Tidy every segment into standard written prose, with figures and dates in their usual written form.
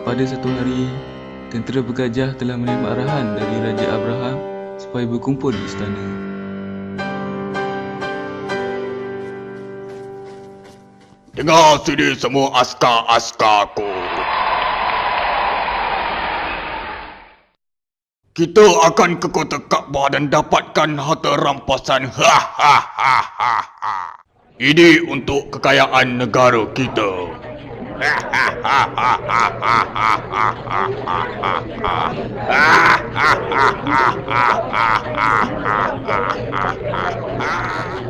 Pada satu hari, tentera bergajah telah menerima arahan dari Raja Abraham supaya berkumpul di istana. Dengar sini semua askar-askarku. Kita akan ke kota Kaabah dan dapatkan harta rampasan. Ini untuk kekayaan negara kita.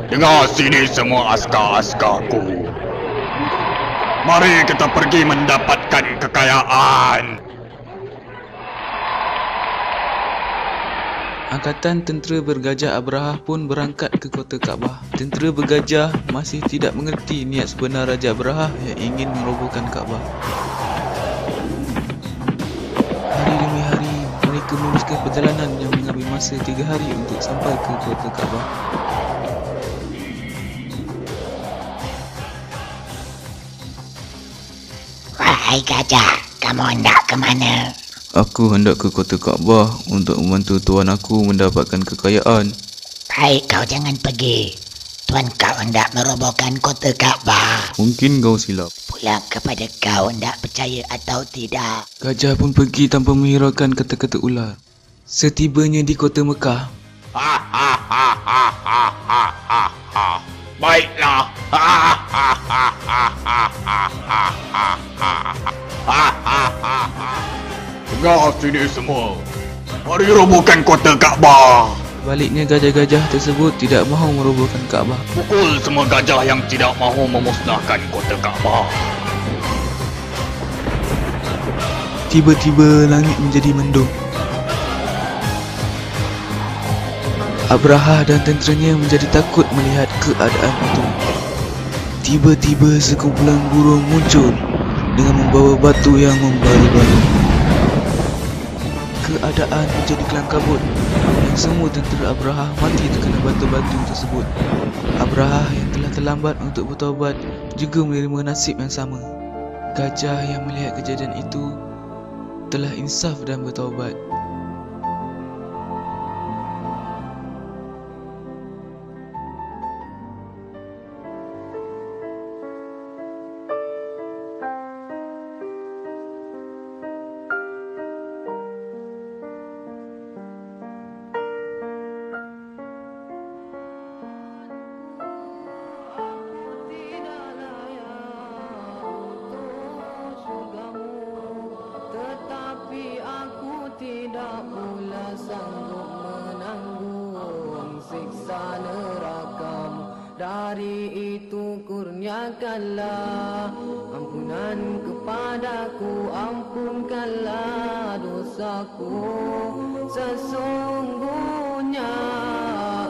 Dengar sini semua askar-askarku. Mari kita pergi mendapatkan kekayaan. Angkatan tentera bergajah Abraha pun berangkat ke kota Kaabah. Tentera bergajah masih tidak mengerti niat sebenar Raja Abraha yang ingin merobohkan Kaabah. Hari demi hari, mereka meneruskan perjalanan yang mengambil masa 3 hari untuk sampai ke kota Kaabah. Wahai gajah, kamu hendak ke mana? Aku hendak ke kota Kaabah untuk membantu tuan aku mendapatkan kekayaan. Baik, kau jangan pergi. Tuan kau hendak merobohkan kota Kaabah. Mungkin kau silap. Pulang kepada kau hendak percaya atau tidak. Gajah pun pergi tanpa menghiraukan kata-kata ular. Setibanya di kota Mekah, Baiklah. Dengar sini semua. Mari robohkan kota Kaabah. baliknya gajah-gajah tersebut tidak mahu merobohkan Kaabah. Pukul semua gajah yang tidak mahu memusnahkan kota Kaabah. Tiba-tiba langit menjadi mendung. Abraha dan tenteranya menjadi takut melihat keadaan itu. Tiba-tiba sekumpulan burung muncul dengan membawa batu yang membara-bara. Keadaan menjadi kelam kabut dan semua tentera Abraha mati terkena batu-batu tersebut. Abraha yang telah terlambat untuk bertaubat juga menerima nasib yang sama. Gajah yang melihat kejadian itu telah insaf dan bertaubat. Tidak pula sanggup menanggung siksa nerakamu. Dari itu kurniakanlah ampunan kepadaku, ampunkanlah dosaku. Sesungguhnya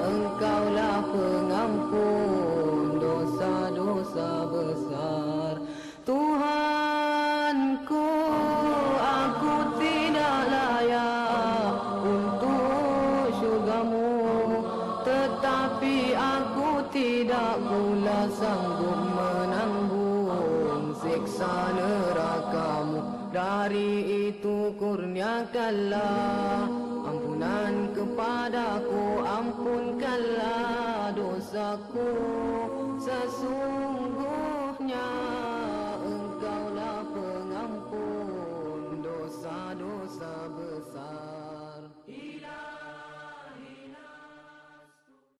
Engkaulah pengampun dosa-dosa besar. Tuhanku, aku tidak layak untuk syurgamu, tetapi aku tidak pula sanggup menanggung siksa nerakamu. Dari itu kurniakanlah ampunan kepadaku, ampunkanlah dosaku.